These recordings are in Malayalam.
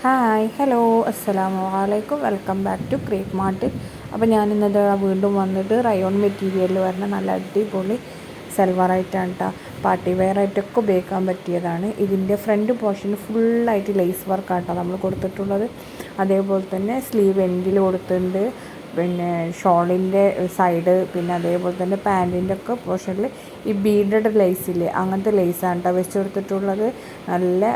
ഹായ് ഹലോ അസ്സലാമു അലൈക്കും. Welcome back to Crepe Mart. അപ്പോൾ ഞാനിന്നത് വീണ്ടും വന്നിട്ട് റയോൺ മെറ്റീരിയലിൽ വരുന്ന നല്ല അടിപൊളി സൽവാറായിട്ടാണ് കേട്ടോ. പാർട്ടി വെയർ ആയിട്ടൊക്കെ ഉപയോഗിക്കാൻ പറ്റിയതാണ്. ഇതിൻ്റെ ഫ്രണ്ട് പോർഷൻ ഫുള്ളായിട്ട് ലേസ് വർക്കാട്ടോ നമ്മൾ കൊടുത്തിട്ടുള്ളത്. അതേപോലെ തന്നെ സ്ലീവ് എൻഡിൽ കൊടുത്തിട്ടുണ്ട്. പിന്നെ ഷോളിൻ്റെ സൈഡ്, പിന്നെ അതേപോലെ തന്നെ പാൻറ്റിൻ്റെ ഒക്കെ പോർഷനിൽ ഈ ബീഡഡ് ലേസില്ലേ, അങ്ങനത്തെ ലേസാണ് കേട്ടോ വെച്ച് കൊടുത്തിട്ടുള്ളത്. നല്ല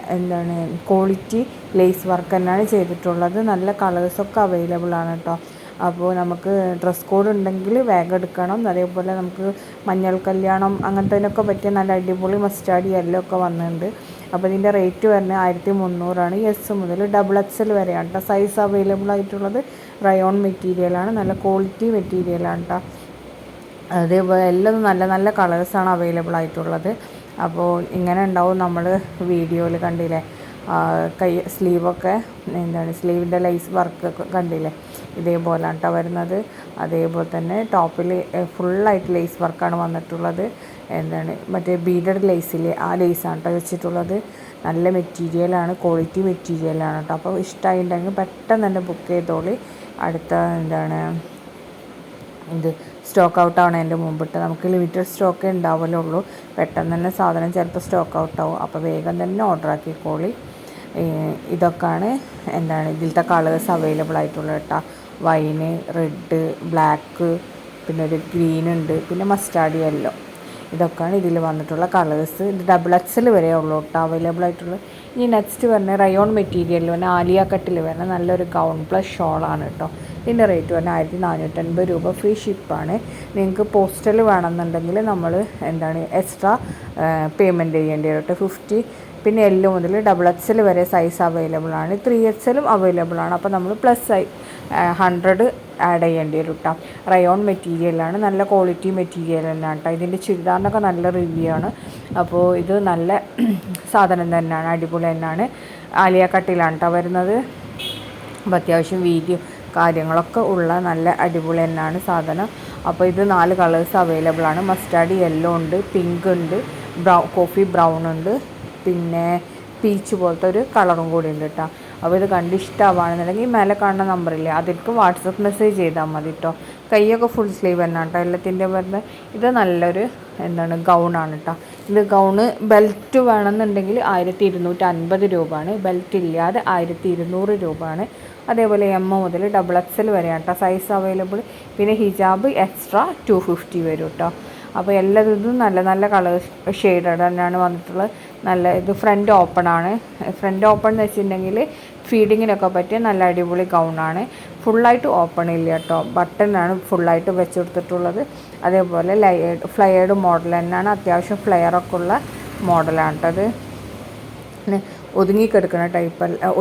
ക്വാളിറ്റി ലേസ് വർക്ക് തന്നെയാണ് ചെയ്തിട്ടുള്ളത്. നല്ല കളേഴ്സൊക്കെ അവൈലബിൾ ആണ് കേട്ടോ. അപ്പോൾ നമുക്ക് ഡ്രസ് കോഡ് ഉണ്ടെങ്കിൽ വേഗം എടുക്കണം. അതേപോലെ നമുക്ക് മഞ്ഞൾ കല്യാണം അങ്ങനത്തേനൊക്കെ പറ്റിയ നല്ല അടിപൊളി മസ്റ്റാർഡ് യെല്ലോ ഒക്കെ വന്നിട്ടുണ്ട്. അപ്പോൾ ഇതിൻ്റെ റേറ്റ് വരുന്നത് 1300 എസ് മുതൽ XXL വരെയാണ് കേട്ടോ. സൈസ് അവൈലബിൾ ആയിട്ടുള്ളത് റയോൺ മെറ്റീരിയലാണ്. നല്ല ക്വാളിറ്റി മെറ്റീരിയലാണ് കേട്ടോ. അതേപോലെ എല്ലാം നല്ല നല്ല കളേഴ്സാണ് അവൈലബിൾ ആയിട്ടുള്ളത്. അപ്പോൾ ഇങ്ങനെ ഉണ്ടാവും നമ്മൾ വീഡിയോയിൽ കണ്ടില്ലേ. സ്ലീവൊക്കെ സ്ലീവിൻ്റെ ലൈസ് വർക്കൊക്കെ കണ്ടില്ലേ, ഇതേപോലെയാണ് കേട്ടോ വരുന്നത്. അതേപോലെ തന്നെ ടോപ്പിൽ ഫുള്ളായിട്ട് ലേസ് വർക്കാണ് വന്നിട്ടുള്ളത്. മറ്റേ ബീഡഡ് ലേസില്ലേ, ആ ലേസാണ് കേട്ടോ വെച്ചിട്ടുള്ളത്. നല്ല മെറ്റീരിയലാണ്, ക്വാളിറ്റി മെറ്റീരിയലാണ് കേട്ടോ. അപ്പോൾ ഇഷ്ടമായിട്ടുണ്ടെങ്കിൽ പെട്ടെന്ന് തന്നെ ബുക്ക് ചെയ്തോളി. അടുത്ത ഇത് സ്റ്റോക്ക് ഔട്ടാണ് എൻ്റെ മുമ്പിട്ട്. നമുക്ക് ലിമിറ്റഡ് സ്റ്റോക്കേ ഉണ്ടാവുള്ളൂ. പെട്ടെന്ന് തന്നെ സാധനം ചിലപ്പോൾ സ്റ്റോക്ക് ഔട്ടാവും. അപ്പോൾ വേഗം തന്നെ ഓർഡർ ആക്കിക്കോളി. ഇതൊക്കെയാണ് ഇതിലത്തെ കളേഴ്സ് അവൈലബിൾ ആയിട്ടുള്ളത് കേട്ടോ. വൈന്, റെഡ്, ബ്ലാക്ക്, പിന്നെ ഒരു ഗ്രീൻ ഉണ്ട്, പിന്നെ മസ്റ്റാർഡ് യെല്ലോ. ഇതൊക്കെയാണ് ഇതിൽ വന്നിട്ടുള്ള കളേഴ്സ്. ഇത് XXL വരെ ഉള്ളൂ കേട്ടോ അവൈലബിൾ ആയിട്ടുള്ളത്. ഇനി നെക്സ്റ്റ് വരുന്ന റയോൺ മെറ്റീരിയലിൽ വരുന്ന ആലിയ കട്ടിൽ വരുന്ന നല്ലൊരു ഗൗൺ പ്ലസ് ഷോളാണ് കേട്ടോ. ഇതിൻ്റെ റേറ്റ് പറഞ്ഞാൽ 1450 രൂപ. ഫ്രീ ഷിപ്പാണ്. നിങ്ങൾക്ക് പോസ്റ്റൽ വേണമെന്നുണ്ടെങ്കിൽ നമ്മൾ എക്സ്ട്രാ പേയ്മെൻറ്റ് ചെയ്യേണ്ടി വരും കേട്ടോ. 50. പിന്നെ L മുതൽ XXL വരെ സൈസ് അവൈലബിൾ ആണ്. 3XL അവൈലബിൾ ആണ്. അപ്പോൾ നമ്മൾ പ്ലസ് 100 ആഡ് ചെയ്യേണ്ടി വരും കേട്ടോ. റയോൺ മെറ്റീരിയലാണ്, നല്ല ക്വാളിറ്റി മെറ്റീരിയൽ തന്നെയാണ് കേട്ടോ. ഇതിൻ്റെ ചുരിദാറിനൊക്കെ നല്ല റിവ്യൂ ആണ്. അപ്പോൾ ഇത് നല്ല സാധനം തന്നെയാണ്, അടിപൊളി തന്നെയാണ്. ആലിയ കട്ടിലാണ് കേട്ടോ വരുന്നത്. അപ്പോൾ അത്യാവശ്യം വീതിയും കാര്യങ്ങളൊക്കെ ഉള്ള നല്ല അടിപൊളി തന്നെയാണ് സാധനം. അപ്പോൾ ഇത് 4 കളേഴ്സ് അവൈലബിൾ ആണ്. മസ്റ്റാർഡ് യെല്ലോ ഉണ്ട്, പിങ്ക് ഉണ്ട്, കോഫി ബ്രൗൺ ഉണ്ട്, പിന്നെ പീച്ച് പോലത്തെ ഒരു കളറും കൂടി ഉണ്ട് കേട്ടോ. അപ്പോൾ ഇത് കണ്ട് ഇഷ്ടമാണെന്നുണ്ടെങ്കിൽ മേലെ കാണുന്ന നമ്പറില്ലേ, അതിലേക്ക് വാട്സപ്പ് മെസ്സേജ് ചെയ്താൽ മതി കേട്ടോ. കൈയൊക്കെ ഫുൾ സ്ലീവ് തന്നെ കേട്ടോ എല്ലാത്തിൻ്റെ വരുന്നത്. ഇത് നല്ലൊരു ഗൗണാണ് കേട്ടോ. ഇത് ഗൗണ് ബെൽറ്റ് വേണമെന്നുണ്ടെങ്കിൽ 1250 രൂപയാണ്. ബെൽറ്റ് ഇല്ലാതെ 1200 രൂപയാണ്. അതേപോലെ M മുതൽ XXL വരെയാണ് കേട്ടോ സൈസ് അവൈലബിൾ. പിന്നെ ഹിജാബ് എക്സ്ട്രാ 250 വരും കേട്ടോ. അപ്പോൾ എല്ലാതും നല്ല നല്ല കളേഴ്സ് ഷെയ്ഡഡ് തന്നെയാണ് വന്നിട്ടുള്ളത്. നല്ല ഇത് ഫ്രണ്ട് ഓപ്പൺ ആണ്. ഫ്രണ്ട് ഓപ്പൺ എന്ന് വെച്ചിട്ടുണ്ടെങ്കിൽ ഫീഡിങ്ങിനൊക്കെ പറ്റിയ നല്ല അടിപൊളി ഗൗണാണ്. ഫുള്ളായിട്ട് ഓപ്പൺ ഇല്ല കേട്ടോ, ബട്ടനാണ് ഫുള്ളായിട്ട് വെച്ച് കൊടുത്തിട്ടുള്ളത്. അതേപോലെ ഫ്ലയേർഡ് മോഡൽ തന്നെയാണ്, അത്യാവശ്യം ഫ്ലെയറൊക്കെ ഉള്ള മോഡലാണ് കേട്ടത്. ഒതുങ്ങിക്കെടുക്കുന്ന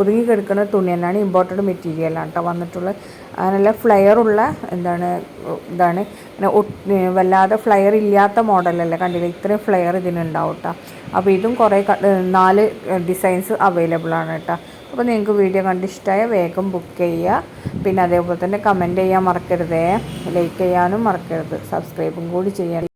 ഒതുങ്ങിക്കെടുക്കുന്ന തുണി തന്നെയാണ്, ഇമ്പോർട്ടഡ് മെറ്റീരിയലാണ് കേട്ടോ വന്നിട്ടുള്ളത്. അങ്ങനെയുള്ള ഫ്ലെയറുള്ള ഇതാണ് ഇങ്ങനെ വല്ലാതെ ഫ്ലെയർ ഇല്ലാത്ത മോഡലല്ല, കണ്ടില്ല ഇത്രയും ഫ്ലെയർ ഇതിനുണ്ടാവും കേട്ടോ. അപ്പോൾ ഇതും കുറേ 4 ഡിസൈൻസ് അവൈലബിൾ ആണ് കേട്ടോ. അപ്പോൾ നിങ്ങൾക്ക് വീഡിയോ കണ്ടിഷ്ടമായ വേഗം ബുക്ക് ചെയ്യുക. പിന്നെ അതേപോലെ തന്നെ കമൻറ്റ് ചെയ്യാൻ മറക്കരുതേ, ലൈക്ക് ചെയ്യാനും മറക്കരുത്, സബ്സ്ക്രൈബും കൂടി ചെയ്യാൻ.